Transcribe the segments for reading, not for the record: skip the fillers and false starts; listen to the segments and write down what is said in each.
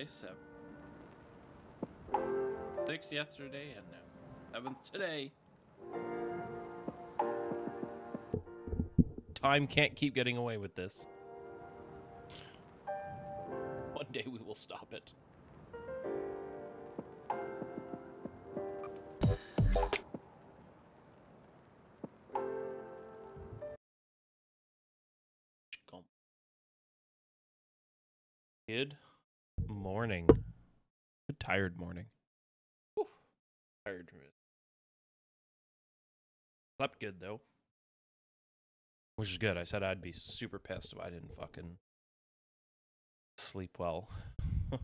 Seven. 6 yesterday and now 7th today. Time can't keep getting away with this. One day we will stop it. Good morning. Good tired morning. Whew. Tired from it. Slept good though. Which is good. I said I'd be super pissed if I didn't fucking sleep well. Oh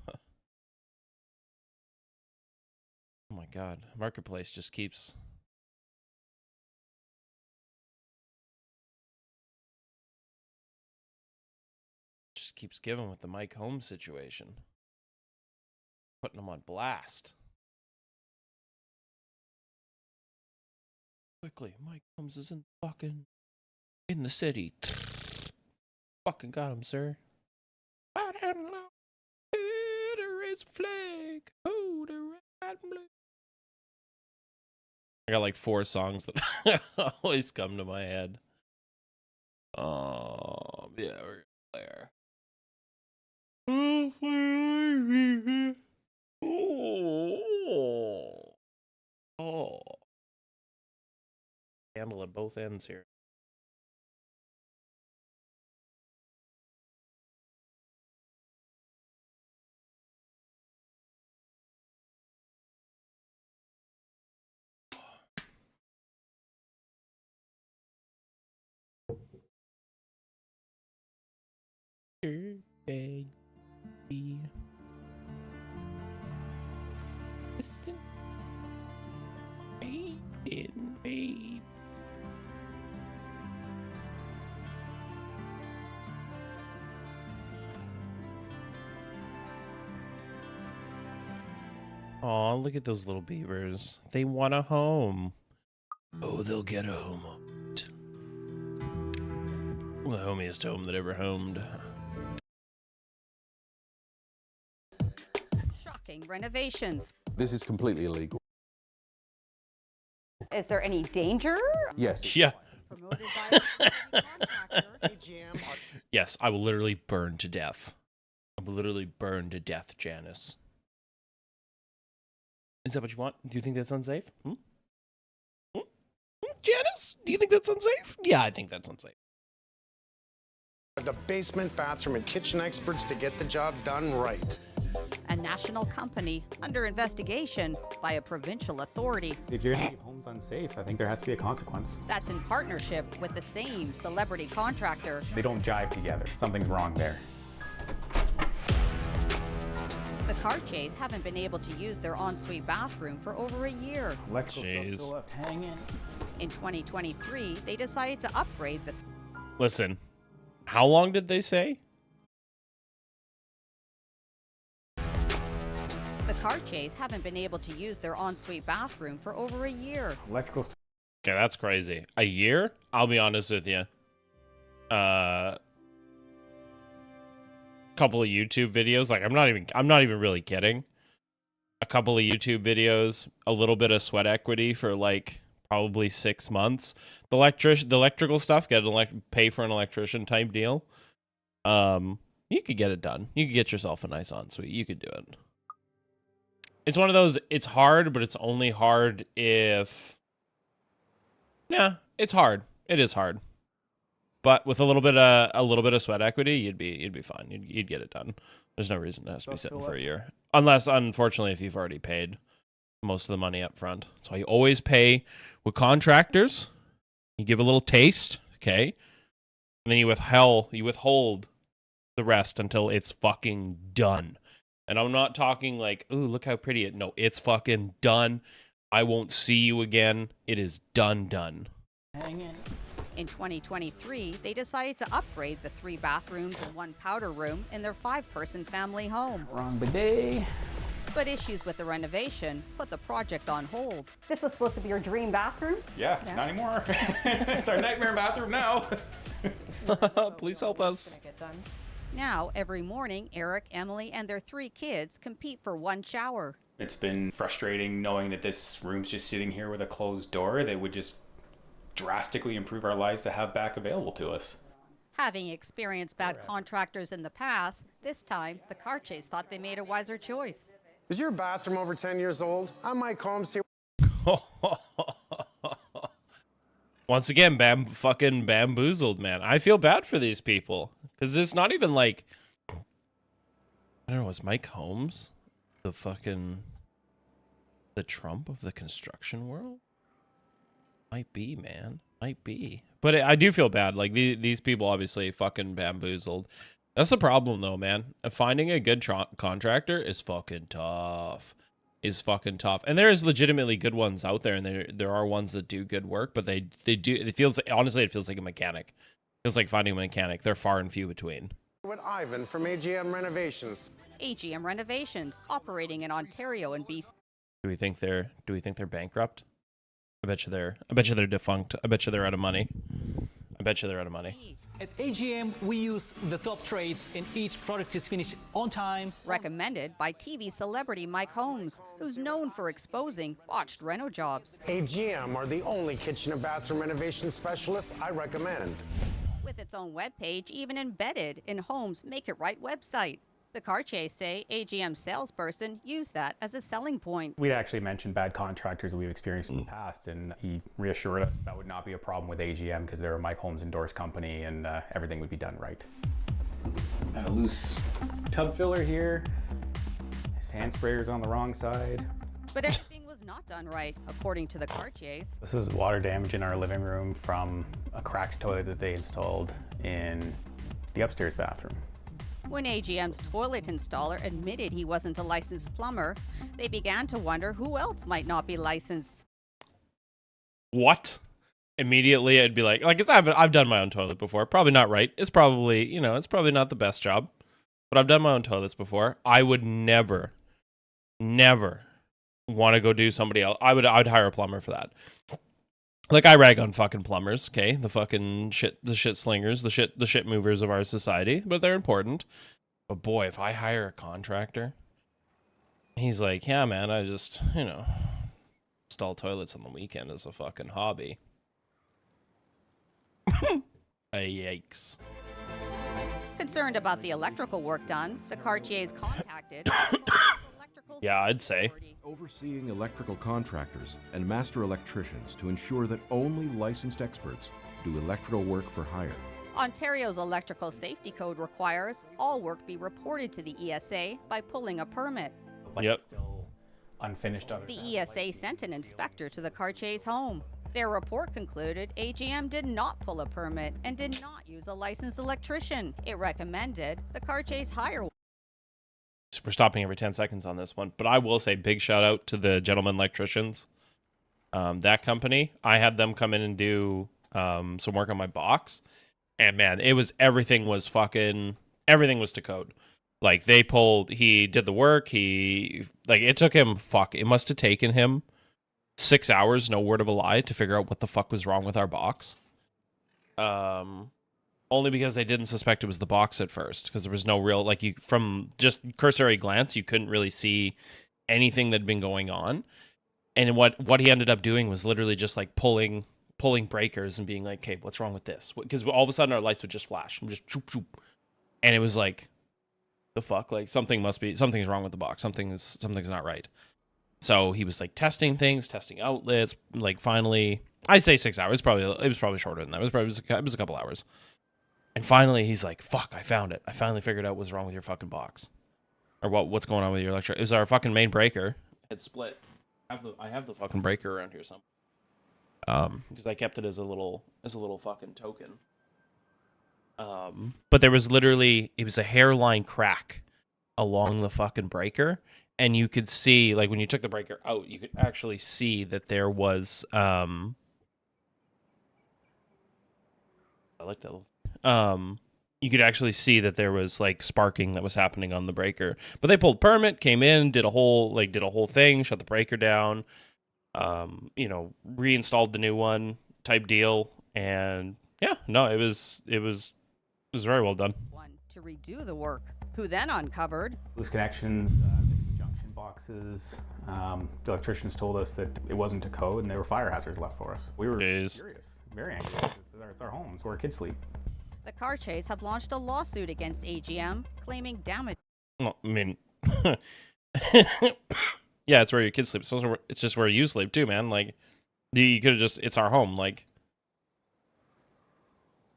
my god. Marketplace just keeps giving with the Mike Holmes situation. Putting them on blast. Quickly, Mike Holmes is in the city. Fucking got him, sir. I don't know. There is a flag. Oh, the red and blue. I got like 4 songs that always come to my head. Yeah, we're there. Oh. Handle at both ends here. Baby. Listen. Baby. Aw, look at those little beavers. They want a home. Oh, they'll get a home. The homiest home that ever homed. Shocking renovations. This is completely illegal. Is there any danger? Yes. Yeah. Promoted by a contractor. Yes, I will literally burn to death. I will literally burn to death, Janice. Is that what you want? Do you think that's unsafe? Janice, do you think that's unsafe? Yeah, I think that's unsafe. The basement, bathroom, and kitchen experts to get the job done right. A national company under investigation by a provincial authority. If you're going to keep homes unsafe, I think there has to be a consequence. That's in partnership with the same celebrity contractor. They don't jive together. Something's wrong there. The Cartiers haven't been able to use their ensuite bathroom for over a year. Electrical stuff still left hanging. In 2023, they decided to upgrade the... Listen, how long did they say? The Cartiers haven't been able to use their ensuite bathroom for over a year. Electrical stuff. Okay, that's crazy. A year? I'll be honest with you. Couple of YouTube videos. Like, I'm not even really kidding. A couple of YouTube videos, a little bit of sweat equity for like probably 6 months. The electrical stuff, pay for an electrician type deal. You could get it done. You could get yourself a nice ensuite. You could do it. It's one of those, it's hard, but it's only hard if... Yeah, it's hard. It is hard. But with a little bit of sweat equity, you'd be fine. You'd get it done. There's no reason it has to be sitting for a year. Unless, unfortunately, if you've already paid most of the money up front. That's why you always pay with contractors. You give a little taste, okay? And then you withhold the rest until it's fucking done. And I'm not talking like, ooh, look how pretty it. No, it's fucking done. I won't see you again. It is done. Hang in. In 2023, they decided to upgrade the 3 bathrooms and 1 powder room in their 5-person family home. Wrong bidet. But issues with the renovation put the project on hold. This was supposed to be your dream bathroom? Yeah, not anymore. It's our nightmare bathroom now. Please help us. Now, every morning, Eric, Emily, and their 3 kids compete for one shower. It's been frustrating knowing that this room's just sitting here with a closed door that would just drastically improve our lives to have back available to us. Having experienced bad contractors in the past, this time, the Karches thought they made a wiser choice. Is your bathroom over 10 years old? I might call and see. Once again, fucking bamboozled, man. I feel bad for these people because it's not even like, I don't know, was Mike Holmes the Trump of the construction world? Might be, man. Might be. But I do feel bad. Like, these people obviously fucking bamboozled. That's the problem, though, man. Finding a good contractor is fucking tough. And there's legitimately good ones out there, and there are ones that do good work, but they do. Honestly, it feels like a mechanic. It feels like finding a mechanic. They're far and few between. With Ivan from AGM Renovations. AGM Renovations, operating in Ontario and BC. Do we think they're bankrupt? I bet you they're defunct. I bet you they're out of money. At AGM, we use the top trades and each product is finished on time. Recommended by TV celebrity Mike Holmes, who's known for exposing botched reno jobs. AGM are the only kitchen and bathroom renovation specialists I recommend. With its own webpage even embedded in Holmes' Make It Right website. The Karches say AGM salesperson used that as a selling point. We'd actually mentioned bad contractors that we've experienced in the past, and he reassured us that would not be a problem with AGM because they're a Mike Holmes endorsed company and everything would be done right. Got a loose tub filler here. His hand sprayer's on the wrong side. But everything was not done right, according to the Karches. This is water damage in our living room from a cracked toilet that they installed in the upstairs bathroom. When AGM's toilet installer admitted he wasn't a licensed plumber, they began to wonder who else might not be licensed. What? Immediately, I'd be like I've done my own toilet before. Probably not right. It's probably not the best job, but I've done my own toilets before. I would never want to go do somebody else. I'd hire a plumber for that. Like, I rag on fucking plumbers, okay? The fucking shit slingers, the shit movers of our society, but they're important. But boy, if I hire a contractor, he's like, yeah, man, I just, install toilets on the weekend as a fucking hobby. Yikes. Concerned about the electrical work done, the Karches contacted Yeah, I'd say. Overseeing electrical contractors and master electricians to ensure that only licensed experts do electrical work for hire. Ontario's electrical safety code requires all work be reported to the ESA by pulling a permit. Yep. Still unfinished on The ESA sent an inspector to the Karches' home. Their report concluded AGM did not pull a permit and did not use a licensed electrician. It recommended the Karches hire. We're stopping every 10 seconds on this one, but I will say big shout out to the gentleman electricians. That company, I had them come in and do some work on my box, and man, everything was to code. Like, he did the work, it took him, it must have taken him 6 hours, no word of a lie, to figure out what the fuck was wrong with our box. Only because they didn't suspect it was the box at first, because there was no real, from just cursory glance, you couldn't really see anything that had been going on. And what he ended up doing was literally just pulling breakers and being like, okay, what's wrong with this? Because all of a sudden our lights would just flash, and just choop, choop. And it was like, the fuck, something's wrong with the box. Something's not right. So he was testing things, testing outlets. Finally, I'd say 6 hours. It was probably shorter than that. It was a couple hours. And finally, he's like, fuck, I found it. I finally figured out what's wrong with your fucking box. Or what's going on with your electric. It was our fucking main breaker. It split. I have the fucking breaker around here somewhere. Because I kept it as a little fucking token. But there was it was a hairline crack along the fucking breaker. And you could see, when you took the breaker out, you could actually see that there was, I like that. you could actually see that there was like sparking that was happening on the breaker. But they pulled permit, came in, did a whole thing, shut the breaker down, reinstalled the new one type deal, and yeah, no, it was very well done. One to redo the work, who then uncovered Loose connections, missing junction boxes. The electricians told us that it wasn't to code and there were fire hazards left for us. We were furious, very angry. It's our home. It's where our kids sleep. the car chase have launched a lawsuit against AGM, claiming damage. Well, I mean, yeah, it's where your kids sleep. It's just where you sleep too, man. Like, you could have just, it's our home. Like,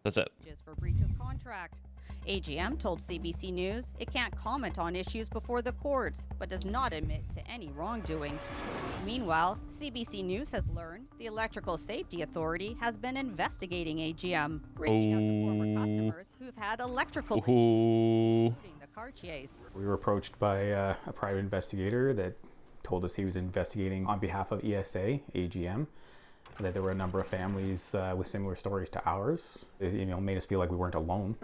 that's it. For breach of contract. AGM told CBC News it can't comment on issues before the courts, but does not admit to any wrongdoing. Meanwhile, CBC News has learned the Electrical Safety Authority has been investigating AGM, reaching out to former customers who've had electrical issues, including the car chase. We were approached by a private investigator that told us he was investigating on behalf of ESA, AGM, that there were a number of families with similar stories to ours. It, made us feel like we weren't alone.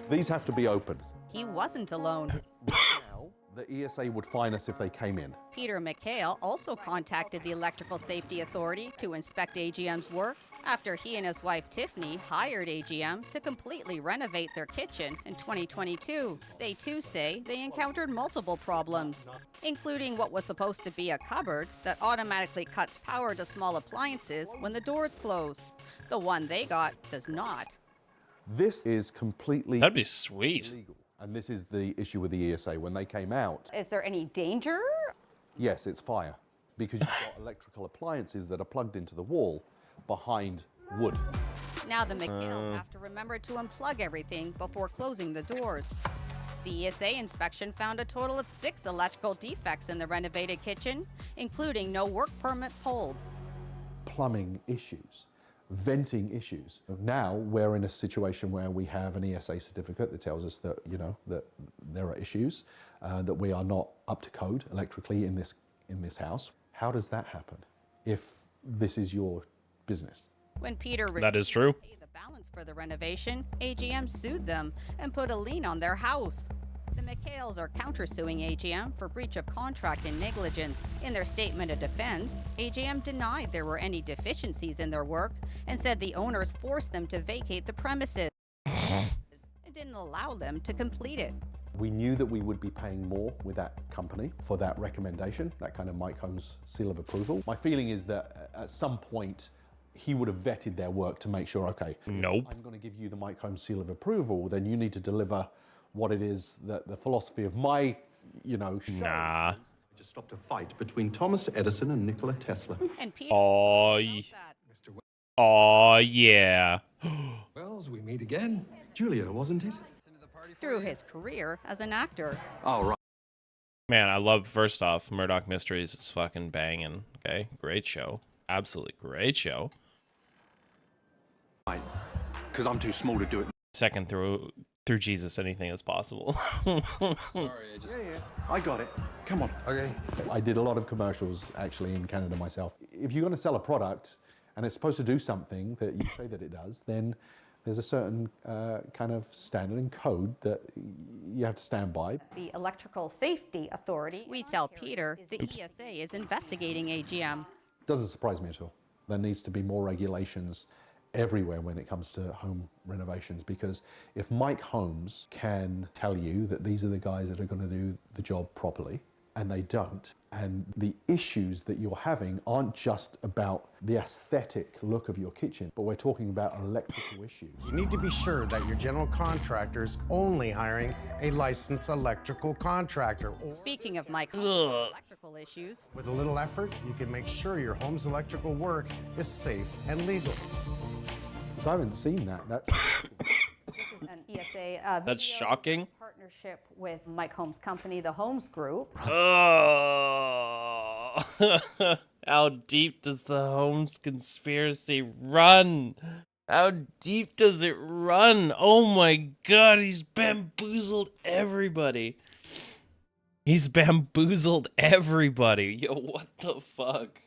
These have to be opened. He wasn't alone. Now, the ESA would fine us if they came in. Peter McHale also contacted the Electrical Safety Authority to inspect AGM's work after he and his wife Tiffany hired AGM to completely renovate their kitchen in 2022. They too say they encountered multiple problems, including what was supposed to be a cupboard that automatically cuts power to small appliances when the doors close. The one they got does not. This is completely That'd be sweet. illegal. And this is the issue with the ESA. When they came out, Is there any danger? yes, it's fire. Because you've got electrical appliances that are plugged into the wall behind wood. Now the McHales have to remember to unplug everything before closing the doors. The ESA inspection found a total of 6 electrical defects in the renovated kitchen, including no work permit pulled. Plumbing issues, venting issues. Now we're in a situation where we have an ESA certificate that tells us that, that there are issues, that we are not up to code electrically in this house. How does that happen if this is your business? When Peter That is true. refused to pay the balance for the renovation, AGM sued them and put a lien on their house. The McHales are countersuing AGM for breach of contract and negligence. In their statement of defense, AGM denied there were any deficiencies in their work and said the owners forced them to vacate the premises and didn't allow them to complete it. We knew that we would be paying more with that company for that recommendation, that kind of Mike Holmes seal of approval. My feeling is that at some point he would have vetted their work to make sure, okay, Nope. I'm going to give you the Mike Holmes seal of approval, then you need to deliver what it is that the philosophy of my, show. Nah. Just stopped a fight between Thomas Edison and Nikola Tesla. And Peter Oh, knows that. oh yeah. Wells, we meet again. Julia, wasn't it? Through his career as an actor. Oh, right. Man, I love, first off, Murdoch Mysteries is fucking banging. Okay, great show. Absolutely great show. Right. Because I'm too small to do it. Second, through Jesus, anything is possible. Sorry, I got it. Come on. Okay. I did a lot of commercials actually in Canada myself. If you're going to sell a product and it's supposed to do something that you say that it does, then there's a certain kind of standard and code that you have to stand by. The Electrical Safety Authority. We tell Peter the ESA is investigating AGM. Doesn't surprise me at all. There needs to be more regulations everywhere when it comes to home renovations, because if Mike Holmes can tell you that these are the guys that are going to do the job properly, and they don't, and the issues that you're having aren't just about the aesthetic look of your kitchen, but we're talking about electrical issues. You need to be sure that your general contractor is only hiring a licensed electrical contractor. Or Speaking of Mike Holmes' electrical issues, with a little effort, you can make sure your home's electrical work is safe and legal. So I haven't seen that. That's This is an ESA That's video shocking. partnership with Mike Holmes' company, the Holmes Group. Oh. How deep does the Holmes conspiracy run? How deep does it run? Oh my god, he's bamboozled everybody. He's bamboozled everybody. Yo, what the fuck?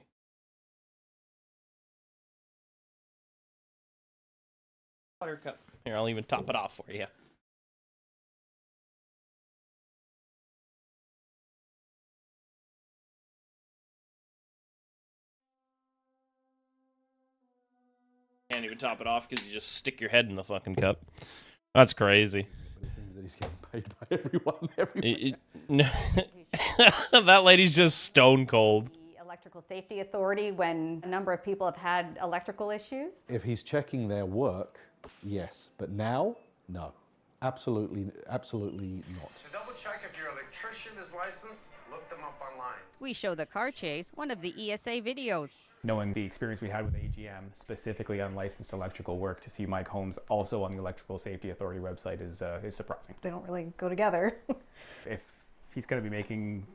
Buttercup. Here, I'll even top it off for you. Can't even top it off because you just stick your head in the fucking cup. That's crazy. But it seems that he's getting paid by everyone. That lady's just stone cold. The Electrical Safety Authority when a number of people have had electrical issues? If he's checking their work, yes. But now, no. Absolutely not. To double check if your electrician is licensed, look them up online. We show the car chase, one of the ESA videos. Knowing the experience we had with AGM, specifically on licensed electrical work, to see Mike Holmes also on the Electrical Safety Authority website is surprising. They don't really go together. If he's going to be making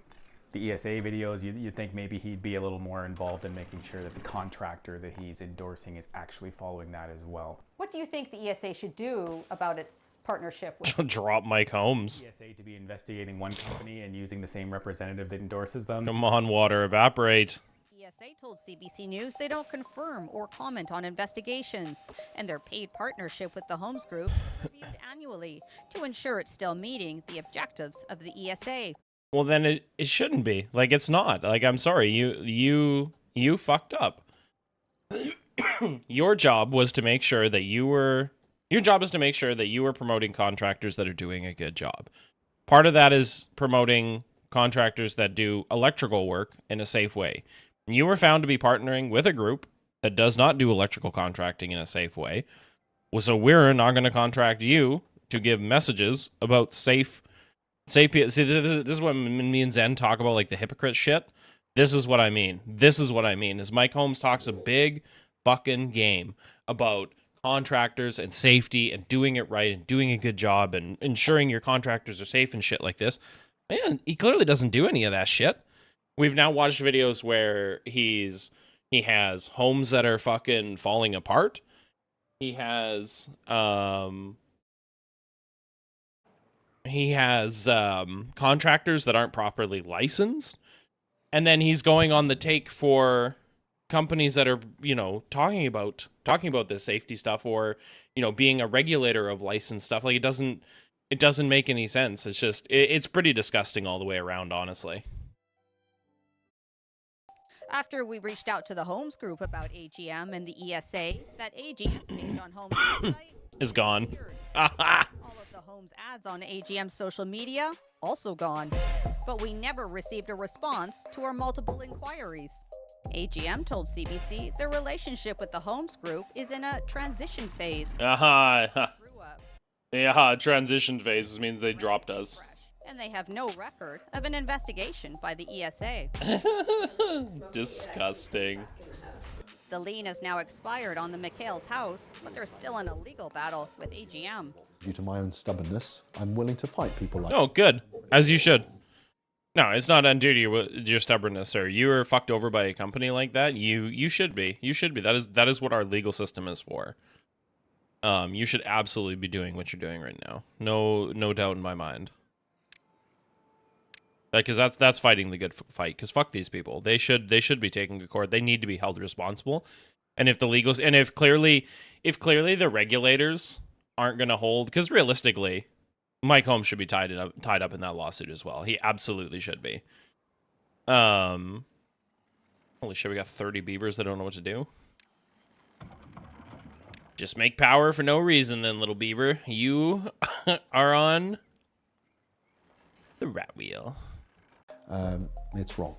the ESA videos, you'd think maybe he'd be a little more involved in making sure that the contractor that he's endorsing is actually following that as well. What do you think the ESA should do about its partnership with Drop Mike Holmes. ESA to be investigating one company and using the same representative that endorses them? Come on, water, evaporate. ESA told CBC News they don't confirm or comment on investigations, and their paid partnership with the Holmes Group is reviewed annually to ensure it's still meeting the objectives of the ESA. Well, then it shouldn't be. Like, it's not. Like, I'm sorry. You fucked up. Your job was to make sure that you were promoting contractors that are doing a good job. Part of that is promoting contractors that do electrical work in a safe way. You were found to be partnering with a group that does not do electrical contracting in a safe way. So we're not going to contract you to give messages about safe. See, this is what me and Zen talk about, like the hypocrite shit. This is what I mean. Is Mike Holmes talks a big fucking game about contractors and safety and doing it right and doing a good job and ensuring your contractors are safe and shit like this. Man, he clearly doesn't do any of that shit. We've now watched videos where he has homes that are fucking falling apart. He has contractors that aren't properly licensed, and then he's going on the take for companies that are, talking about this safety stuff, or being a regulator of licensed stuff. Like, it doesn't make any sense. It's just it's pretty disgusting all the way around, honestly. After we reached out to the Holmes Group about AGM and the ESA, that AGM page on Holmes' website is gone. All of the Holmes ads on AGM social media also gone. But we never received a response to our multiple inquiries. AGM told CBC their relationship with the Holmes Group is in a transition phase. Yeah, transition phase means they dropped us. And they have no record of an investigation by the ESA. Disgusting. The lien has now expired on the McHale's house, but they're still in a legal battle with AGM. Due to my own stubbornness, I'm willing to fight people like Oh, good. As you should. No, it's not undue to your stubbornness, sir. You were fucked over by a company like that. You should be. You should be. That is what our legal system is for. You should absolutely be doing what you're doing right now. No doubt in my mind. Because that's fighting the good fight. Because fuck these people. They should be taken to court. They need to be held responsible. And if clearly the regulators aren't gonna hold, because realistically, Mike Holmes should be tied up in that lawsuit as well. He absolutely should be. Holy shit, we got 30 beavers that don't know what to do. Just make power for no reason, then, little beaver. You are on the rat wheel. It's wrong.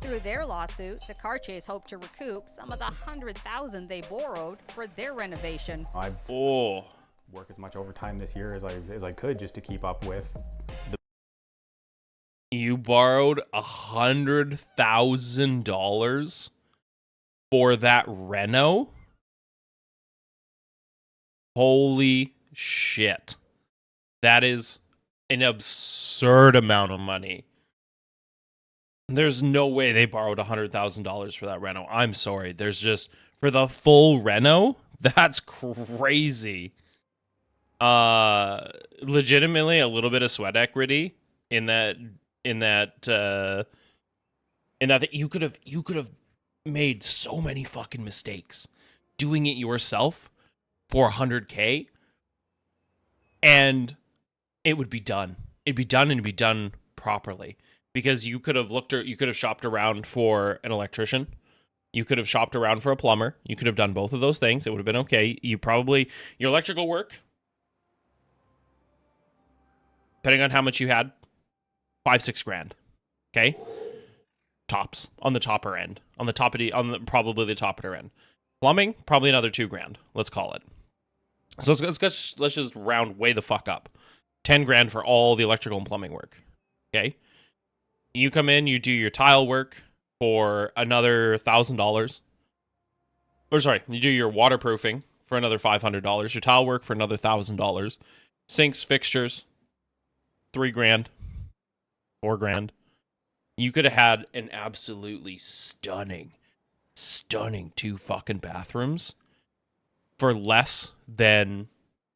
Through their lawsuit, the car chase hoped to recoup some of the $100,000 they borrowed for their renovation. I work as much overtime this year as I could just to keep up with the. You borrowed $100,000 for that reno? Holy shit. That is an absurd amount of money. There's no way they borrowed $100,000 for that reno. I'm sorry. There's just, for the full reno? That's crazy. Legitimately a little bit of sweat equity in that you could have made so many fucking mistakes doing it yourself for $100K, and it would be done. It'd be done properly, because you could have shopped around for an electrician, You could have shopped around for a plumber. You could have done both of those things. It would have been okay. You probably, your electrical work, depending on how much you had, $5-6 grand. Okay? Tops. On the topper end. On the top of probably the topper end. Plumbing, probably another $2 grand. Let's call it. So let's just round way the fuck up. 10 grand for all the electrical and plumbing work. Okay? You come in, you do your tile work for another $1,000. Or sorry, you do your waterproofing for another $500. Your tile work for another $1,000. Sinks, fixtures, $3 grand, $4 grand. You could have had an absolutely stunning 2 fucking bathrooms for less than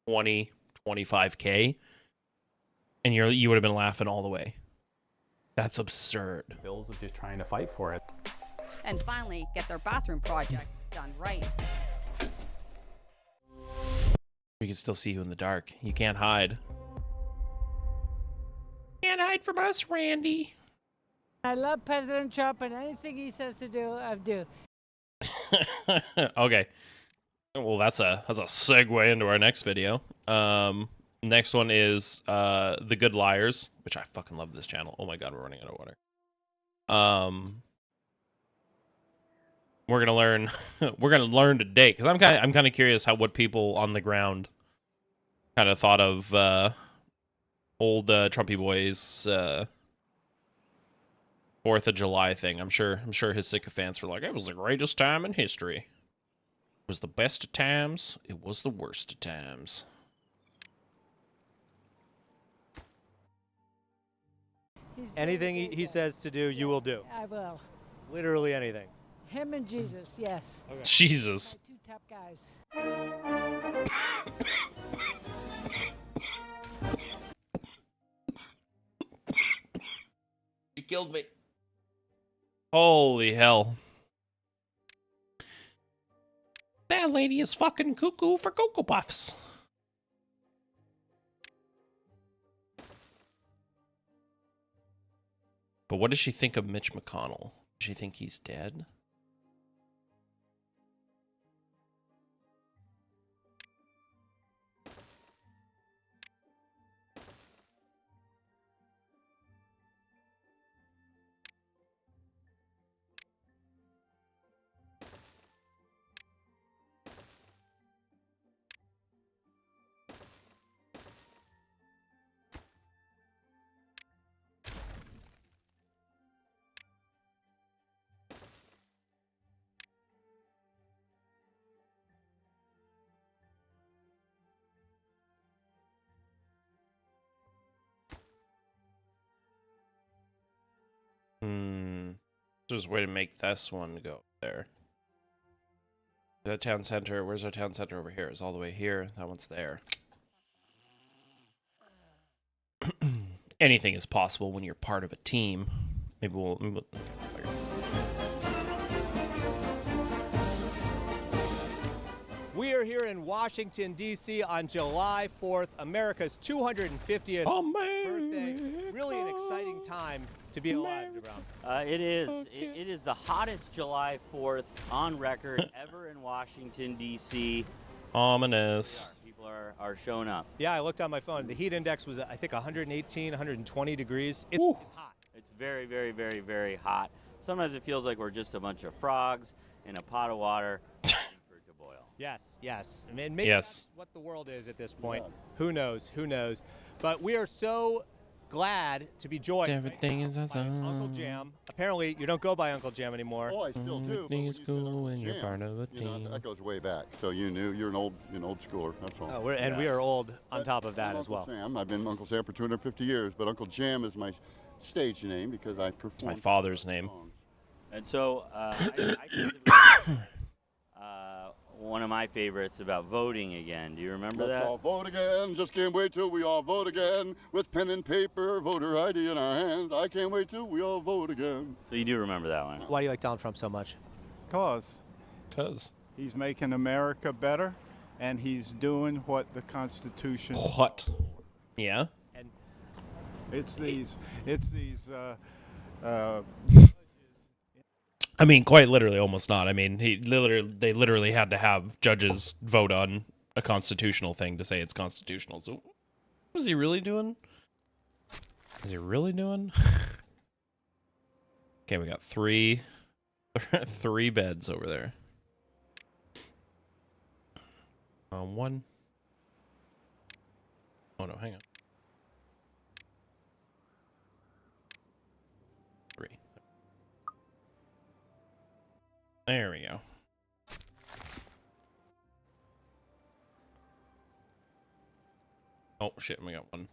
25K, and you would have been laughing all the way. That's absurd. Bills of just trying to fight for it. And finally, get their bathroom project done right. We can still see you in the dark. You can't hide. Can't hide from us, Randy. I love President Trump, and anything he says to do, I do. Okay. Well, that's a segue into our next video. Next one is The Good Liars, which I fucking love this channel. Oh my god, we're running out of water. We're gonna learn today, because I'm kind of curious what people on the ground kind of thought of old Trumpy boys 4th of July thing. I'm sure his sycophants were like, it was the greatest time in history. It was the best of times. It was the worst of times. Anything he says to do, you will do. I will. Literally anything. Him and Jesus, yes. Okay. Jesus. My 2 top guys. You killed me. Holy hell. That lady is fucking cuckoo for Cocoa Puffs. But what does she think of Mitch McConnell? Does she think he's dead? There's a way to make this one go there. The town center. Where's our town center over here? It's all the way here. That one's there. Anything is possible when you're part of a team. Maybe we'll We are here in Washington, D.C. on July 4th, America's 250th birthday. Really an exciting time to be alive, DeBrown. It is. It is the hottest July 4th on record ever in Washington, D.C. Ominous. People are showing up. Yeah, I looked on my phone. The heat index was, I think, 118, 120 degrees. It's hot. It's very, very, very, very hot. Sometimes it feels like we're just a bunch of frogs in a pot of water waiting for it to boil. Yes, yes. I mean, maybe that's what the world is at this point. Yeah. Who knows? Who knows? But we are so glad to be joined everything is by Uncle Jam. Apparently, you don't go by Uncle Jam anymore. Oh, I still do. Everything is cool when you're part of a team. That goes way back. So you knew you're an old schooler. That's all. Oh, we are old on top of that as well. Uncle Sam. I've been Uncle Sam for 250 years, but Uncle Jam is my stage name because I perform. My father's name. And so one of my favorites about voting again. Do you remember Let's that? all vote again. Just can't wait till we all vote again. With pen and paper, voter ID in our hands. I can't wait till we all vote again. So you do remember that one? Why do you like Donald Trump so much? Cause he's making America better, and he's doing what the Constitution. What? Yeah. And it's these. I mean, quite literally, almost not. I mean, they literally had to have judges vote on a constitutional thing to say it's constitutional. So, what is he really doing? Is he really doing? Okay, we got three beds over there. One. Oh no, hang on. 3. There we go. Oh shit, we got one.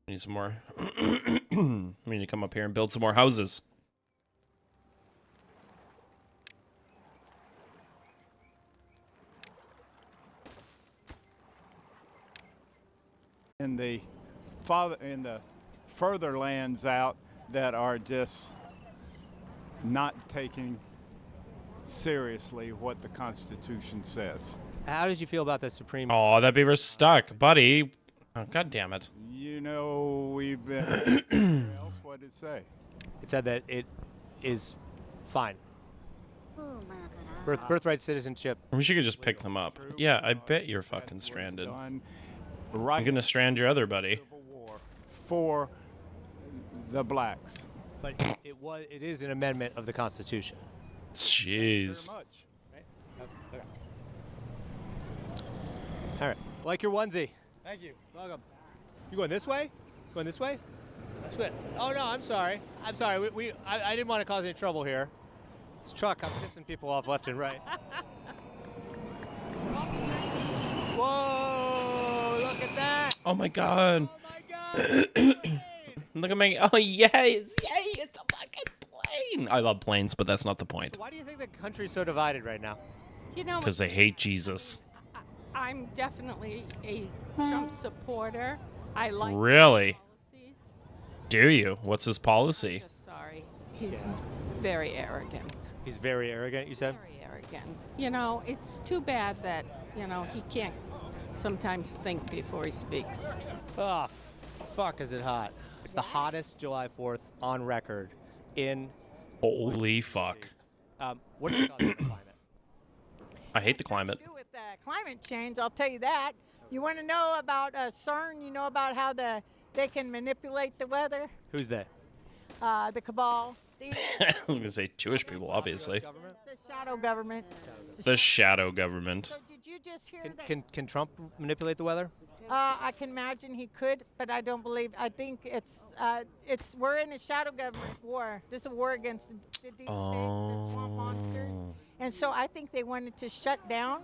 We need some more. We need to come up here and build some more houses. In the further lands out that are just not taking seriously what the Constitution says. How did you feel about the Supreme? Oh, that beaver's stuck, buddy. Oh, God damn it. You know, we've been. What did it say? It said that it is fine. Birthright citizenship. I wish you could just pick them up. Yeah, I bet you're fucking stranded. I'm gonna strand your other buddy. For the blacks. But it is an amendment of the Constitution. Jeez. Right? Okay. All right. Like your onesie. Thank you. Welcome. You going this way? Going this way? That's good. Oh no, I'm sorry. I'm sorry. I didn't want to cause any trouble here. This truck, I'm pissing people off left and right. Whoa! Look at that! Oh my god. Oh my god! Look at me. Oh yes, yay! It's a fucking plane. I love planes, but that's not the point. Why do you think the country's so divided right now? You know, Because they hate Jesus. I'm definitely a Trump supporter. I like Really? policies. Do you? What's his policy? Just sorry. He's very arrogant. He's very arrogant, you said? Very arrogant. You know, it's too bad that, you know, he can't sometimes think before he speaks. Oh, fuck, is it hot. It's the hottest July 4th on record in... Holy fuck. What are your thoughts on the climate? I hate the climate. With climate change, I'll tell you that. You want to know about CERN? You know about how they can manipulate the weather? Who's they? The cabal. I was gonna say Jewish people, obviously. The shadow government. The shadow government. So did you just hear that? Can Trump manipulate the weather? I can imagine he could, but I don't believe. I think we're in a shadow government war. This is a war against the deep state, the swamp monsters, and so I think they wanted to shut down.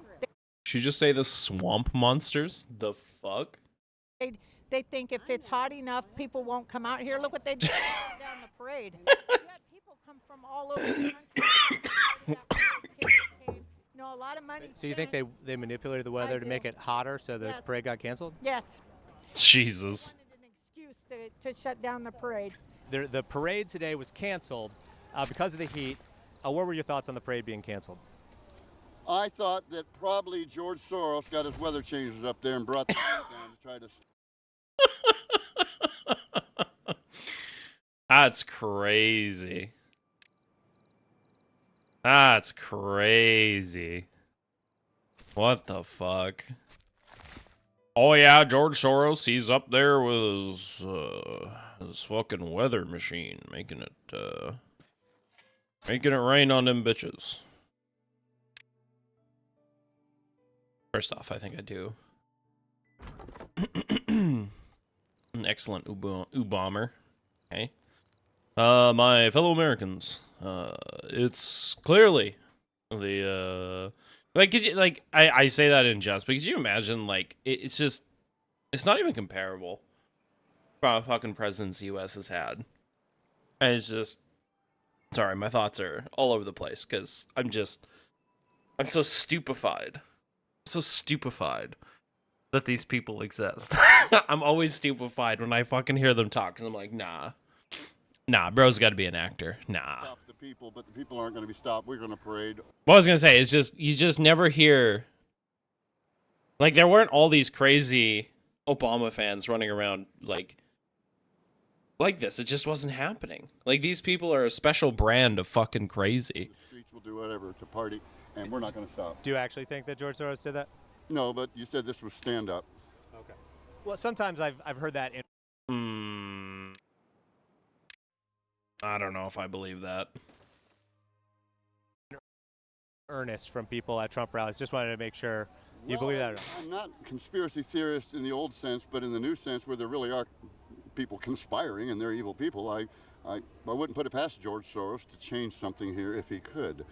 Should you just say the swamp monsters? The fuck? They think if it's hot enough, people won't come out here. Look what they did down the parade. You had people come from all over the country. You know, a lot of money. So you think they manipulated the weather to make it hotter so the parade got canceled? Yes. Jesus. They wanted an excuse to shut down the parade. The parade today was canceled because of the heat. What were your thoughts on the parade being canceled? I thought that probably George Soros got his weather changers up there and brought the heat down to try to... That's crazy. That's crazy. What the fuck? Oh yeah, George Soros, he's up there with his fucking weather machine, making it rain on them bitches. First off, I think I do. An excellent U-bomber. Okay. My fellow Americans, it's clearly the like, could you, like, I say that in jest, but could you imagine, like, it's just, it's not even comparable from fucking presidents the U.S. has had. And it's just, sorry, my thoughts are all over the place, because I'm so stupefied. So stupefied that these people exist. I'm always stupefied when I fucking hear them talk, because I'm like, nah, bro's got to be an actor. Nah. Stop the people, but the people aren't going to be stopped. We're going to parade. What I was going to say is just, you just never hear, like, there weren't all these crazy Obama fans running around, like, like this. It just wasn't happening. Like, these people are a special brand of fucking crazy. The streets will do whatever to party, and we're not going to stop. Do you actually think that George Soros did that? No, but you said this was stand up. Okay. Well, sometimes I've heard that in I don't know if I believe that. earnest from people at Trump rallies. Just wanted to make sure you believe that or not. I'm not conspiracy theorist in the old sense, but in the new sense where there really are people conspiring and they're evil people, I wouldn't put it past George Soros to change something here if he could.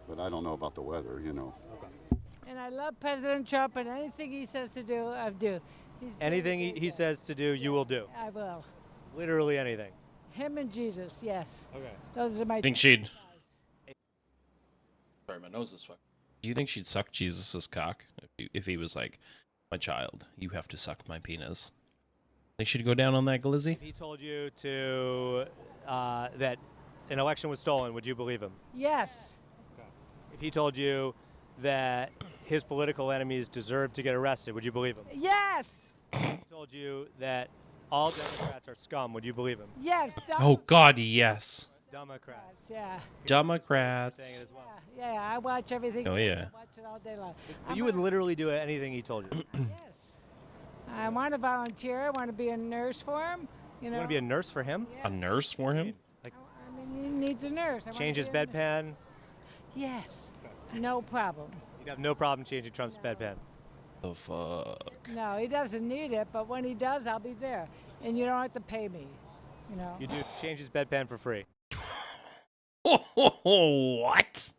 But I don't know about the weather, you know. And I love President Trump, and anything he says to do, I do. Anything he says to do, you will do. I will. Literally anything. Him and Jesus, yes. Okay. Those are my. I think she'd. Sorry, my nose is fucked. Do you think she'd suck Jesus's cock if he was like, "My child, you have to suck my penis"? Think she'd go down on that glizzy? If he told you to that an election was stolen, would you believe him? Yes. If he told you that his political enemies deserve to get arrested, would you believe him? Yes. If he told you that all Democrats are scum, would you believe him? Yes. Oh God, yes. Democrats. Yeah. Democrats. Yeah, I watch everything. Oh, yeah. I watch it all day long. You would literally do anything he told you. I want to volunteer. I want to be a nurse for him. You know. You want to be a nurse for him? A nurse for him? Like, I mean, he needs a nurse. I change his wanna be a nurse. bedpan? Yes. No problem. You'd have no problem changing Trump's bedpan. The fuck? No, he doesn't need it, but when he does, I'll be there. And you don't have to pay me, you know. You do change his bedpan for free. What?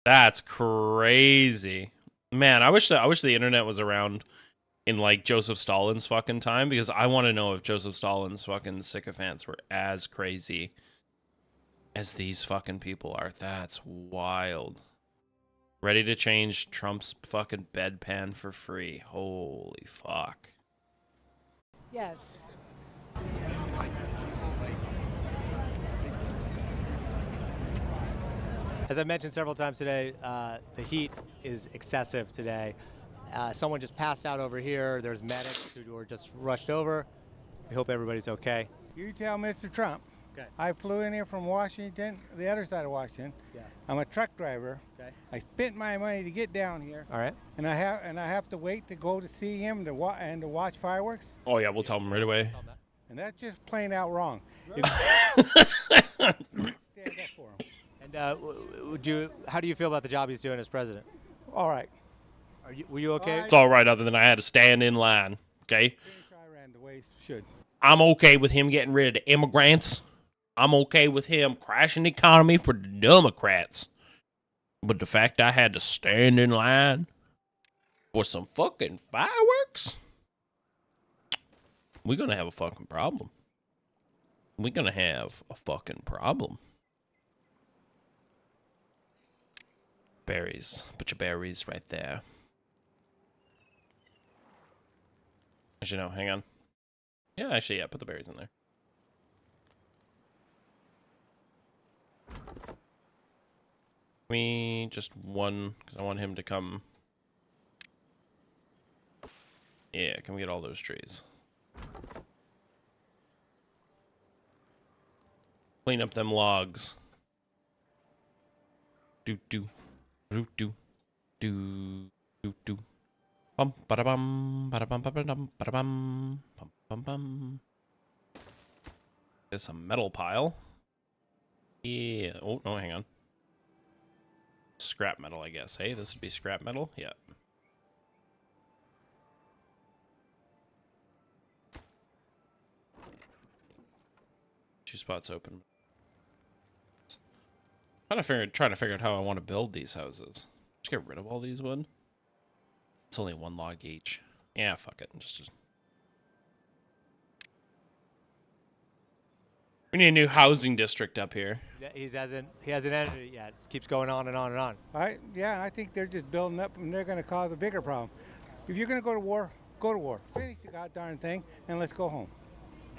That's crazy. Man, I wish the internet was around in like Joseph Stalin's fucking time, because I want to know if Joseph Stalin's fucking sycophants were as crazy as these fucking people are. That's wild. Ready to change Trump's fucking bedpan for free. Holy fuck. Yes. As I mentioned several times today, the heat is excessive today. Someone just passed out over here. There's medics who were just rushed over. We hope everybody's okay. You tell Mr. Trump. Okay. I flew in here from Washington, the other side of Washington. Yeah. I'm a truck driver. Okay. I spent my money to get down here. All right. And I have to wait to go to see him to watch fireworks. Oh yeah, we'll tell him right away. And that's just plain out wrong. Stand up for him. And how do you feel about the job he's doing as president? All right. Were you okay? It's all right, other than I had to stand in line. Okay. I ran the way he should. I'm okay with him getting rid of the immigrants. I'm okay with him crashing the economy for the Democrats. But the fact I had to stand in line for some fucking fireworks, we're gonna have a fucking problem. We're gonna have a fucking problem. Berries. Put your berries right there. Actually, no, hang on. Yeah, actually, yeah, put the berries in there. We just one, because I want him to come. Yeah, can we get all those trees? Clean up them logs. Do do do do do do do. Bum ba bum ba bum ba dum ba bum bum bum bum. There's a metal pile. Yeah. Oh no, hang on. Scrap metal, I guess. Hey, this would be scrap metal. Yeah. Two spots open. Trying to figure out how I want to build these houses. Just get rid of all these wood. It's only one log each. Yeah, fuck it. Just we need a new housing district up here. Yeah, he hasn't ended it yet. It keeps going on and on and on. I think they're just building up, and they're going to cause a bigger problem. If you're going to go to war, go to war. Finish the goddamn thing, and let's go home.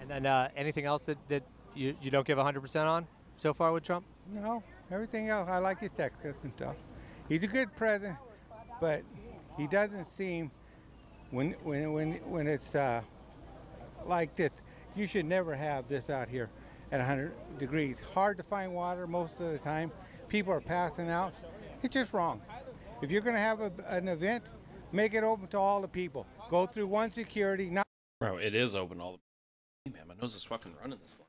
And then anything else that you don't give 100% on so far with Trump? No, everything else. I like his Texas and stuff. He's a good president, but he doesn't seem when it's like this. You should never have this out here at 100 degrees. Hard to find water most of the time. People are passing out. It's just wrong. If you're going to have an event, make it open to all the people. Go through one security. Not Bro, it is open all the. Man, my nose is fucking running this one.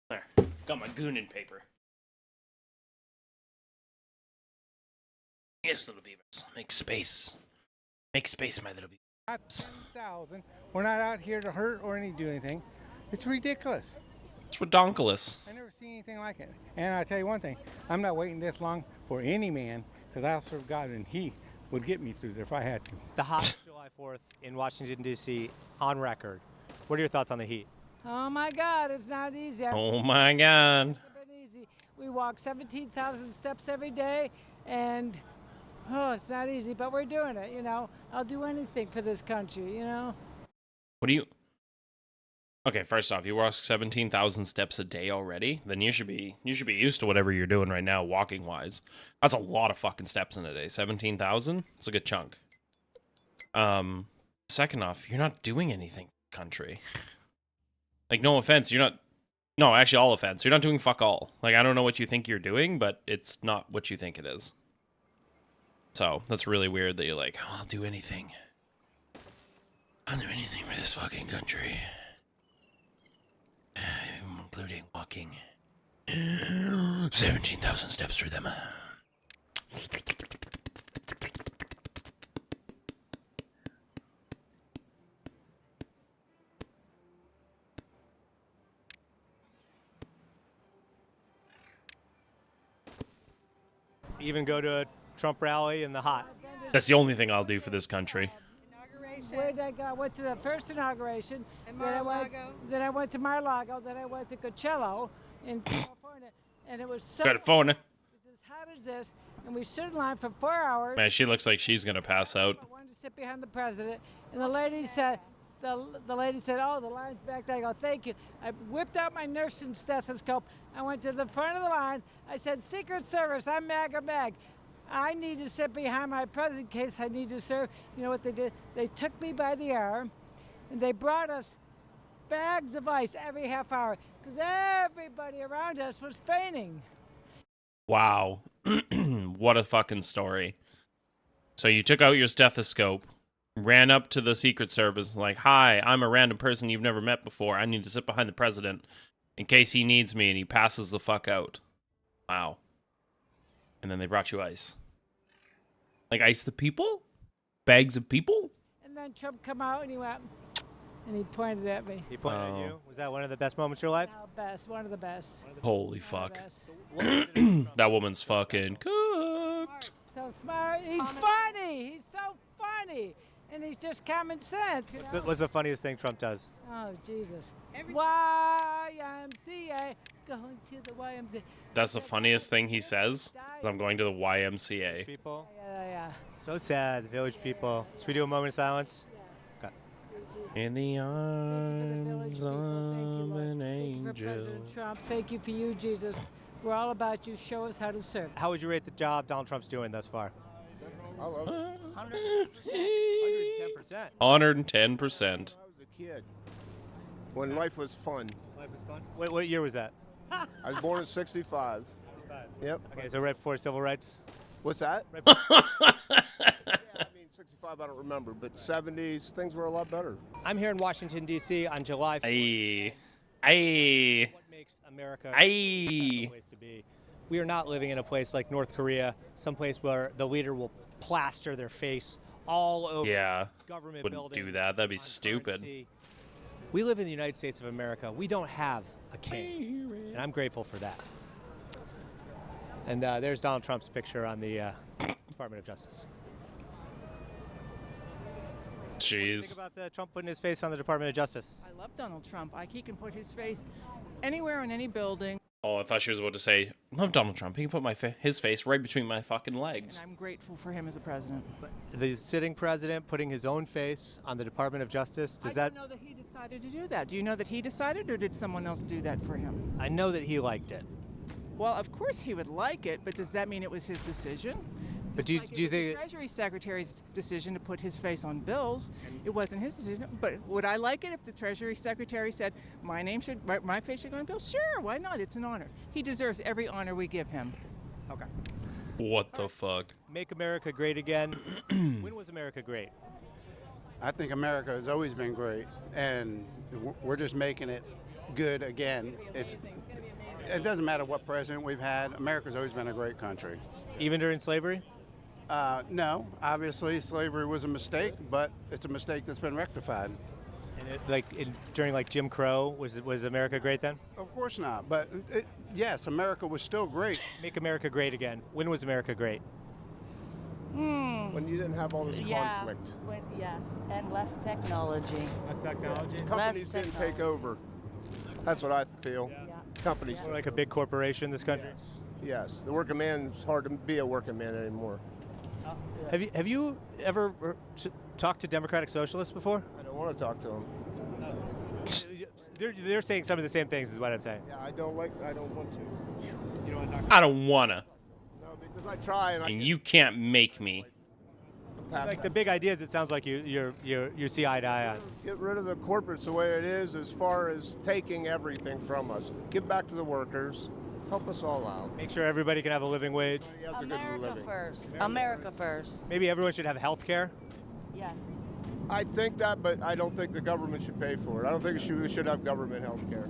There, got my goonin paper. Yes, little beavers. Make space. Make space, my little beavers. 10,000. We're not out here to hurt or do anything. It's ridiculous. It's redonkulous. I never seen anything like it. And I tell you one thing, I'm not waiting this long for any man, because I'll serve God and He would get me through there if I had to. The hottest July 4th in Washington, D.C. on record. What are your thoughts on the heat? Oh my God, it's not easy. Oh my God. It's been easy. We walk 17,000 steps every day, and oh, it's not easy, but we're doing it. You know, I'll do anything for this country. You know. What do you? Okay, first off, you walk 17,000 steps a day already. Then you should be used to whatever you're doing right now, walking wise. That's a lot of fucking steps in a day. 17,000. It's a good chunk. Second off, you're not doing anything, country. Like, no offense, you're not. No, actually, all offense. You're not doing fuck all. Like, I don't know what you think you're doing, but it's not what you think it is. So that's really weird that you're like, oh, I'll do anything. I'll do anything for this fucking country. Including walking 17,000 steps for them. Even go to a Trump rally in the hot. That's the only thing I'll do for this country. Where did I go? I went to the first inauguration. Then I went to Mar-a-Lago. Then I went to Coachella in California. And it was so California. as hot as this. And we stood in line for 4 hours. Man, she looks like she's gonna pass out. I wanted to sit behind the president. And the lady said, oh, the line's back there. I go, thank you. I whipped out my nursing stethoscope. I went to the front of the line. I said, Secret Service, I'm MAGA Mag. I need to sit behind my president in case I need to serve. You know what they did? They took me by the arm, and they brought us bags of ice every half hour because everybody around us was fainting. Wow. What a fucking story. So you took out your stethoscope, ran up to the Secret Service, like, hi, I'm a random person you've never met before. I need to sit behind the president in case he needs me, and he passes the fuck out. Wow. And then they brought you ice. Like ice the people? Bags of people? And then Trump come out and he went, and he pointed at me. He pointed at you? Was that one of the best moments of your life? One of the best. Holy fuck. That woman's fucking cooked. So smart. He's funny. He's so funny. And he's just common sense. You know? What's the funniest thing Trump does? Oh, Jesus. YMCA. Going to the YMCA. That's the funniest thing he says. Is I'm going to the YMCA. People. Yeah. So sad, the village people. Should we do a moment of silence? Okay. In the arms of an angel. President Trump, thank you for you, Jesus. We're all about you. Show us how to serve. How would you rate the job Donald Trump's doing thus far? I love it. 110%. 110%. I was a kid when life was fun. Life was fun? What year was that? I was born in 65. Yep. Okay, so right before civil rights? What's that? Right Yeah, I mean, 65 I don't remember, but 70s, things were a lot better. I'm here in Washington, D.C. on July 4th. What makes America a place to be? We are not living in a place like North Korea, someplace where the leader will plaster their face all over. Yeah, government wouldn't buildings, do that. That'd be on stupid. currency. We live in the United States of America. We don't have a king, and I'm grateful for that. And there's Donald Trump's picture on the Department of Justice. What do you think Jeez. about Trump putting his face on the Department of Justice? I love Donald Trump. He can put his face anywhere on any building. Oh, I thought she was about to say, I love Donald Trump. He can put his face right between my fucking legs. And I'm grateful for him as a president. The sitting president putting his own face on the Department of Justice, I don't know that he decided to do that. Do you know that he decided, or did someone else do that for him? I know that he liked it. Well, of course he would like it, but does that mean it was his decision? But do you The think Treasury Secretary's decision to put his face on bills, it wasn't his decision. But would I like it if the Treasury Secretary said my face should go on bills? Sure, why not? It's an honor. He deserves every honor we give him. Okay. What the fuck? Make America great again? When was America great? I think America has always been great, and we're just making it good again. It doesn't matter what president we've had. America's always been a great country. Even during slavery? No, obviously slavery was a mistake, but it's a mistake that's been rectified. And during Jim Crow, was America great then? Of course not, but yes, America was still great. Make America great again. When was America great? When you didn't have all this conflict. Yes, and less technology. Less technology? Companies didn't take over. That's what I feel. Yeah. Companies. More like a big corporation in this country? Yes. The working man, it's hard to be a working man anymore. Have you ever talked to Democratic Socialists before? I don't want to talk to them. They're saying some of the same things is what I'm saying. Yeah, I don't want to. You don't want to talk I don't wanna. No, because I try And you can't make me. Like the big ideas, it sounds like you see eye to eye on. Get rid of the corporates the way it is as far as taking everything from us. Give back to the workers. Help us all out. Make sure everybody can have a living wage. America first. America first. Maybe everyone should have health care. Yes. I think that, but I don't think the government should pay for it. I don't think we should have government health care.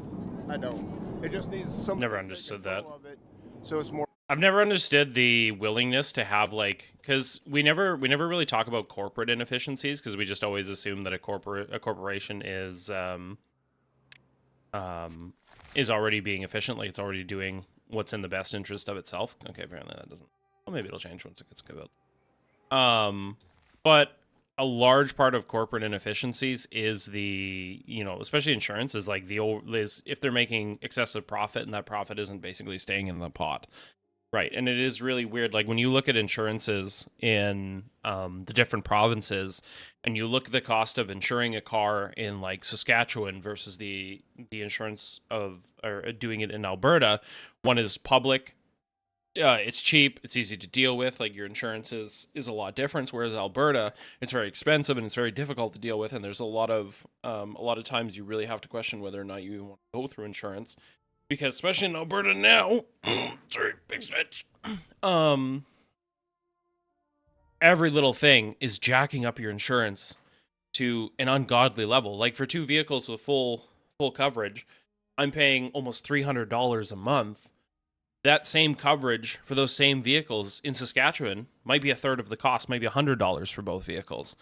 I don't. It just needs some. Never understood that. So it's more. I've never understood the willingness to have because we never really talk about corporate inefficiencies because we just always assume that a corporation is already being efficient, like it's already doing what's in the best interest of itself. Okay, apparently that doesn't. Well, maybe it'll change once it gets built. But a large part of corporate inefficiencies is especially insurance is if they're making excessive profit and that profit isn't basically staying in the pot. Right, and it is really weird. Like when you look at insurances in the different provinces, and you look at the cost of insuring a car in Saskatchewan versus the insurance or doing it in Alberta, one is public. It's cheap. It's easy to deal with. Your insurance is a lot different. Whereas Alberta, it's very expensive and it's very difficult to deal with. And there's a lot of times you really have to question whether or not you even want to go through insurance. Because especially in Alberta now, sorry, big stretch. Every little thing is jacking up your insurance to an ungodly level. Like for 2 vehicles with full coverage, I'm paying almost $300 a month. That same coverage for those same vehicles in Saskatchewan might be a third of the cost, maybe $100 for both vehicles.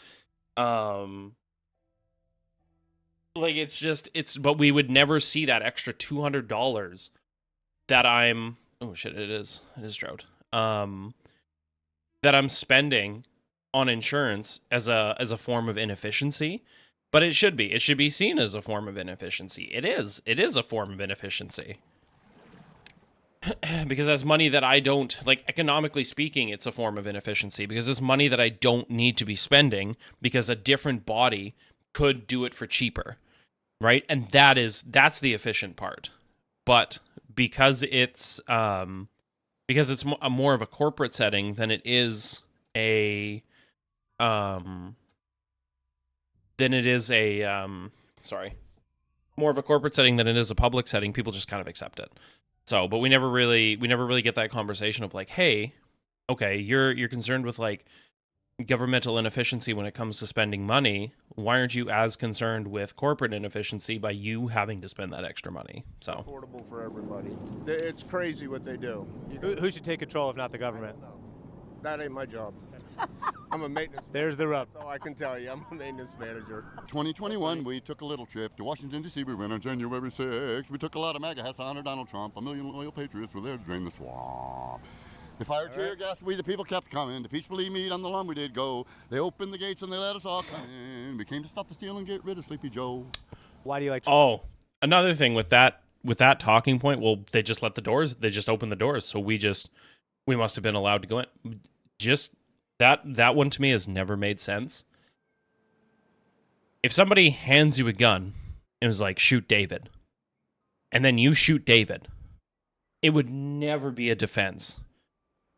But we would never see that extra $200 that I'm, it is drought. That I'm spending on insurance as a form of inefficiency, but it should be seen as a form of inefficiency. It is a form of inefficiency. Because that's money that I don't, economically speaking, it's a form of inefficiency because it's money that I don't need to be spending because a different body could do it for cheaper, right? And that's the efficient part. But because it's more of a corporate setting than it is more of a corporate setting than it is a public setting, people just kind of accept it. So, but we never really get that conversation of hey, okay, you're concerned with governmental inefficiency when it comes to spending money. Why aren't you as concerned with corporate inefficiency by you having to spend that extra money? So affordable for everybody. It's crazy what they do. Who should take control if not the government? That ain't my job. I'm a maintenance. There's the rub. That's all I can tell you. I'm a maintenance manager. 2021, we took a little trip to Washington, D.C. We went on January 6th. We took a lot of MAGA hats to honor Donald Trump. A million loyal patriots were there to drain the swamp. They fired tear gas. We, the people, kept coming. To peacefully meet on the lawn we did go. They opened the gates and they let us all come in. We came to stop the steal and get rid of Sleepy Joe. Why do you like? Oh, another thing with that talking point. Well, they just let the doors. They just opened the doors, so we must have been allowed to go in. Just that one to me has never made sense. If somebody hands you a gun and was like, shoot David, and then you shoot David, it would never be a defense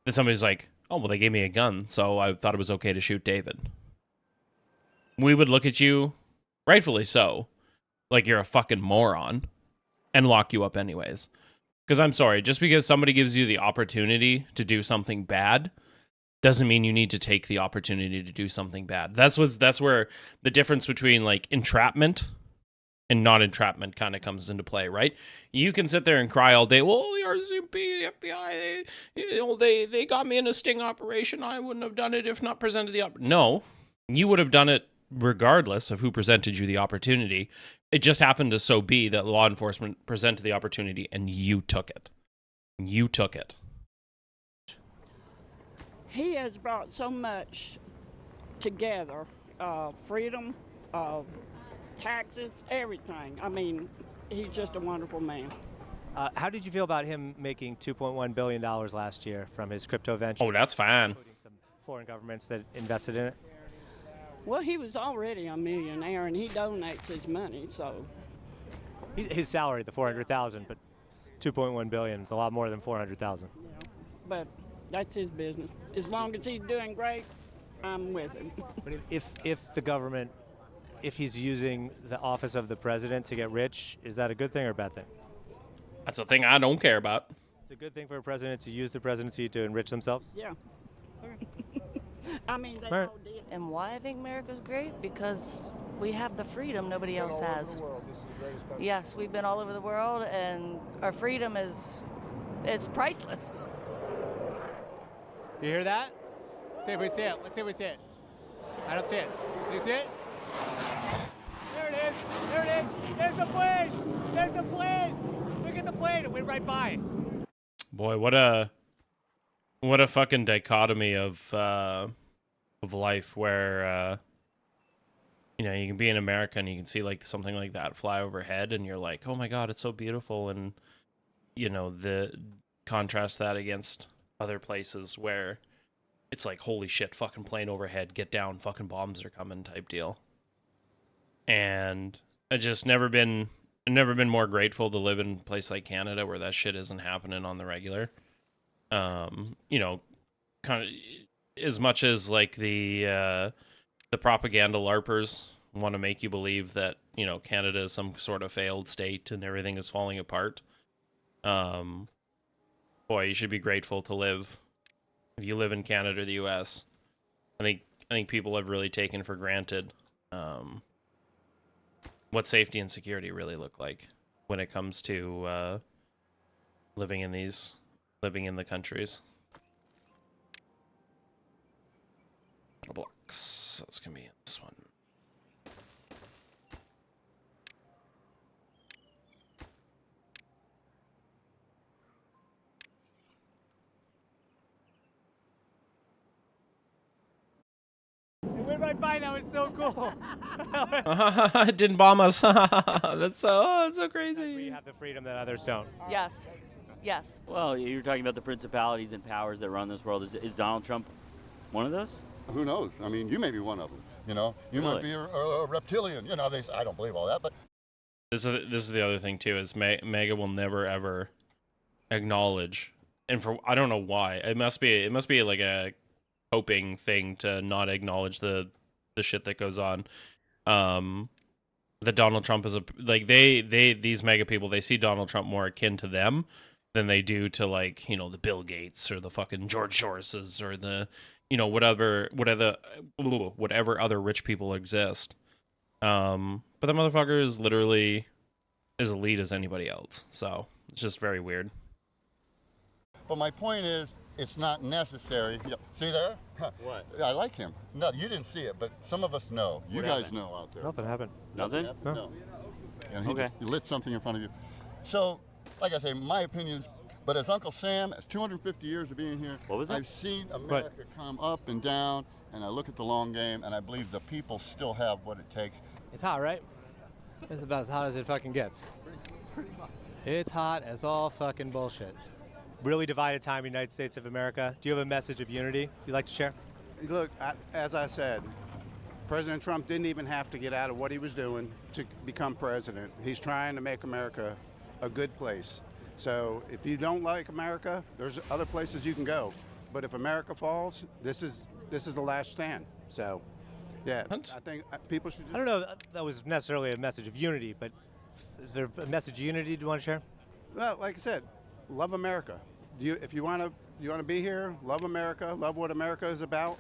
that somebody's like, oh, well, they gave me a gun, so I thought it was okay to shoot David. We would look at you, rightfully so, like you're a fucking moron, and lock you up anyways. Because I'm sorry, just because somebody gives you the opportunity to do something bad doesn't mean you need to take the opportunity to do something bad. That's where the difference between like entrapment and not entrapment kind of comes into play, right? You can sit there and cry all day, well, the RCMP, the FBI, they got me in a sting operation. I wouldn't have done it if not presented the opportunity. No, you would have done it regardless of who presented you the opportunity. It just happened to so be that law enforcement presented the opportunity and you took it. You took it. He has brought so much together, freedom, taxes, everything. I mean, he's just a wonderful man. How did you feel about him making $2.1 billion last year from his crypto venture? Oh, that's fine. Including some foreign governments that invested in it? Well, he was already a millionaire, and he donates his money, so. His salary, the $400,000, but $2.1 billion is a lot more than $400,000. Yeah, but that's his business. As long as he's doing great, I'm with him. But if the government, if he's using the office of the president to get rich, is that a good thing or a bad thing? That's a thing I don't care about. It's a good thing for a president to use the presidency to enrich themselves? Yeah. I mean, they Right. all did. And why I think America's great? Because we have the freedom nobody else has. Yes, we've been all over the world, and our freedom it's priceless. You hear that? Let's see if we see it. Let's see if we see it. I don't see it. Did you see it? There it is. There it is. There's the plane. There's the plane. Look at the plane. It went right by it. Boy, what a fucking dichotomy of life where you know, you can be in America and you can see like something like that fly overhead and you're like, oh my god, it's so beautiful, and you know, the contrast that against other places where it's like, holy shit, fucking plane overhead, get down, fucking bombs are coming type deal. And I just never been more grateful to live in a place like Canada where that shit isn't happening on the regular. You know, kind of as much as like the propaganda LARPers want to make you believe that, you know, Canada is some sort of failed state and everything is falling apart. Boy, you should be grateful to live. If you live in Canada or the US, I think people have really taken for granted what safety and security really look like when it comes to living in the countries. Blocks. That's gonna be this one. It went right by. That was so cool. It didn't bomb us. That's so crazy. We have the freedom that others don't. Yes. Yes. Well, you're talking about the principalities and powers that run this world. Is Donald Trump one of those? Who knows? I mean, you may be one of them. You know, you might be a reptilian. You know, I don't believe all that, but This is the other thing too, is MAGA will never ever acknowledge, and for I don't know why. It must be like a coping thing to not acknowledge the shit that goes on. That Donald Trump is these MAGA people, they see Donald Trump more akin to them than they do to, like, you know, the Bill Gates or the fucking George Soroses or the, you know, whatever other rich people exist. But the motherfucker is literally as elite as anybody else. So it's just very weird. But my point is, it's not necessary. Yep. See there? What? I like him. No, you didn't see it, but some of us know. You What guys happened? know out there. Nothing happened. Nothing? Nothing? Happened? No. And he Okay. just lit something in front of you. So, like I say, my opinion is, but as Uncle Sam, as 250 years of being here, What was that? I've seen America come up and down, and I look at the long game, and I believe the people still have what it takes. It's hot, right? It's about as hot as it fucking gets. Pretty much. It's hot as all fucking bullshit. Really divided time, United States of America. Do you have a message of unity you'd like to share? Look, as I said, President Trump didn't even have to get out of what he was doing to become president. He's trying to make America a good place. So if you don't like America, there's other places you can go. But if America falls, this is the last stand. So, yeah, I think people should. I don't know if that was necessarily a message of unity, but is there a message of unity you want to share? Well, like I said, love America. If you want to be here, love America, love what America is about.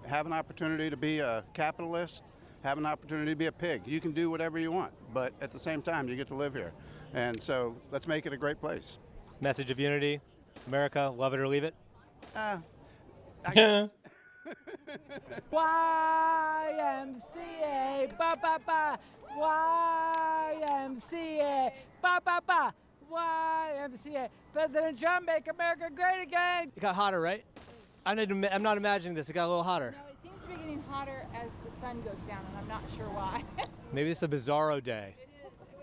Have an opportunity to be a capitalist, have an opportunity to be a pig. You can do whatever you want, but at the same time, you get to live here. And so let's make it a great place. Message of unity, America, love it or leave it? YMCA, ba ba ba. YMCA, ba ba ba. YMCA. President Trump, make America great again. It got hotter, right? I'm not imagining this. It got a little hotter. No, it seems to be getting hotter as the sun goes down, and I'm not sure why. Maybe it's a bizarro day.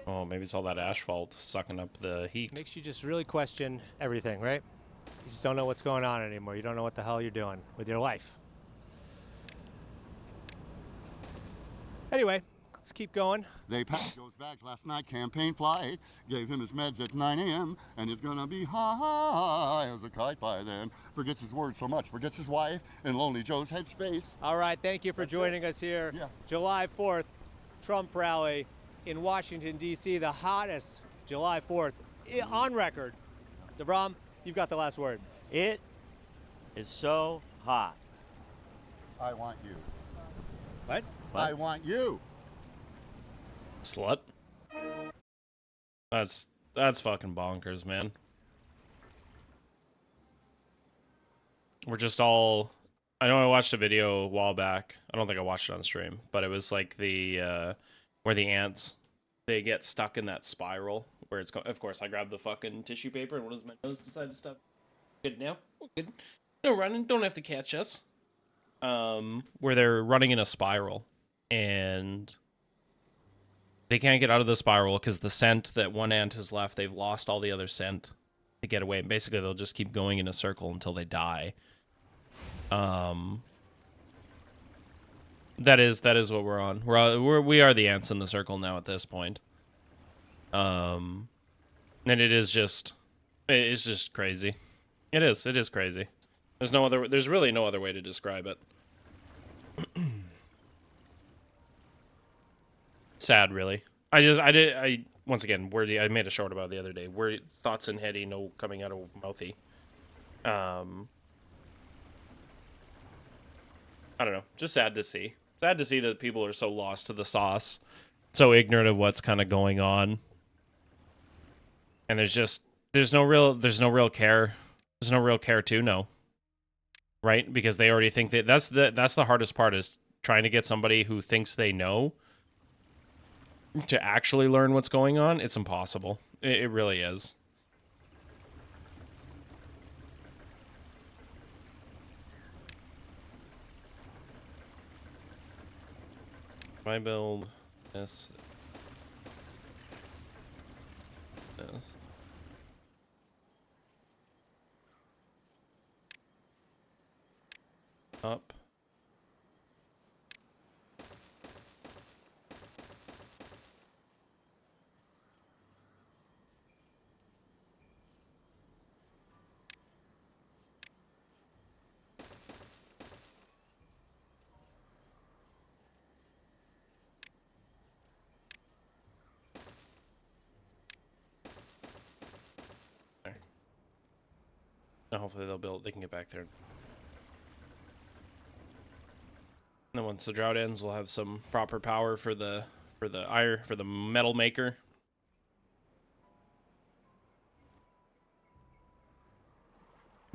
Oh, maybe it's all that asphalt sucking up the heat. Makes you just really question everything, right? You just don't know what's going on anymore. You don't know what the hell you're doing with your life. Anyway, let's keep going. They packed Joe's bags last night, campaign flight, gave him his meds at 9 a.m., and he's gonna be high as a kite by then. Forgets his words so much, forgets his wife, in Lonely Joe's headspace. All right, thank you for joining us here. Yeah. July 4th, Trump rally in Washington, D.C., the hottest July 4th on record. DeBrom, you've got the last word. It is so hot. I want you. What? I want you. Slut. That's fucking bonkers, man. We're just all. I know I watched a video a while back. I don't think I watched it on stream, but it was like the where the ants, they get stuck in that spiral where it's. Of course, I grabbed the fucking tissue paper, and what does my nose decide to stop? Good now. Good. No running. Don't have to catch us. Where they're running in a spiral, and they can't get out of the spiral because the scent that one ant has left, they've lost all the other scent to get away. And basically, they'll just keep going in a circle until they die. That is what we're on. We are the ants in the circle now at this point. And it's just crazy. It is crazy. There's really no other way to describe it. Sad, really. Once again, I made a short about it the other day. Where thoughts and heady, no coming out of mouthy. I don't know. Just sad to see. Sad to see that people are so lost to the sauce, so ignorant of what's kind of going on. And there's no real care. There's no real care to know. Right? Because they already think that's the hardest part, is trying to get somebody who thinks they know to actually learn what's going on. It's impossible. It really is. If I build this up. There. Now hopefully they can get back there. And then once the drought ends, we'll have some proper power for the metal maker.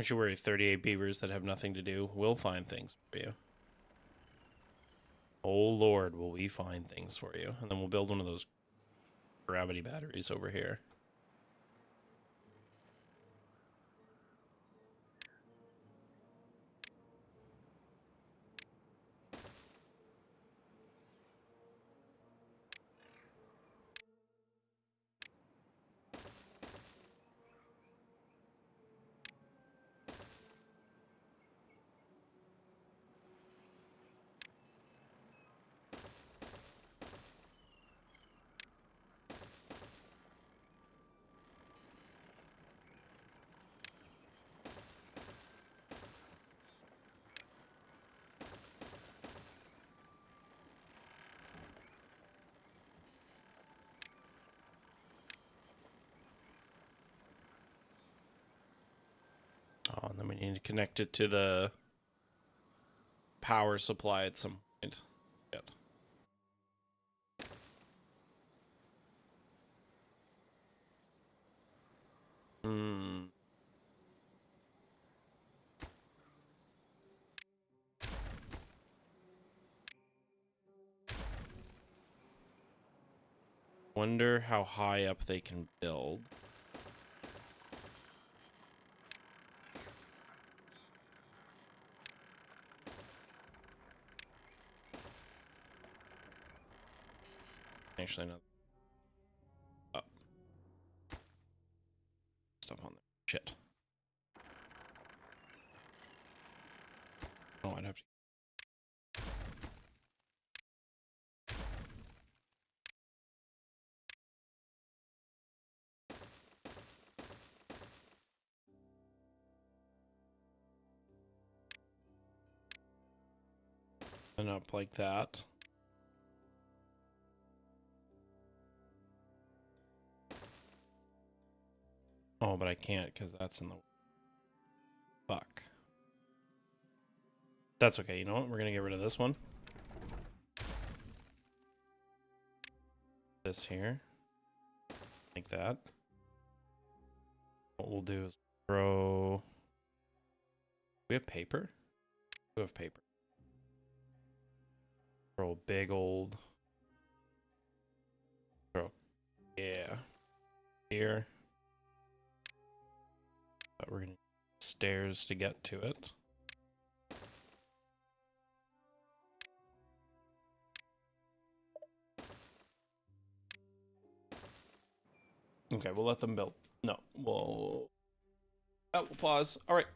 Don't you worry, 38 beavers that have nothing to do will find things for you. Oh Lord, will we find things for you. And then we'll build one of those gravity batteries over here. Oh, and then we need to connect it to the power supply at some point. Good. Wonder how high up they can build. Actually, no. Up. Stuff on there. Shit. Oh, I'd have to. And up like that. Oh, but I can't because that's in the... Fuck. That's okay. You know what? We're going to get rid of this one. This here. Like that. What we'll do is throw... We have paper? We have paper. Throw a big old... Throw... Yeah. Here. But we're going to need stairs to get to it. Okay, we'll let them build. No, we'll pause. All right.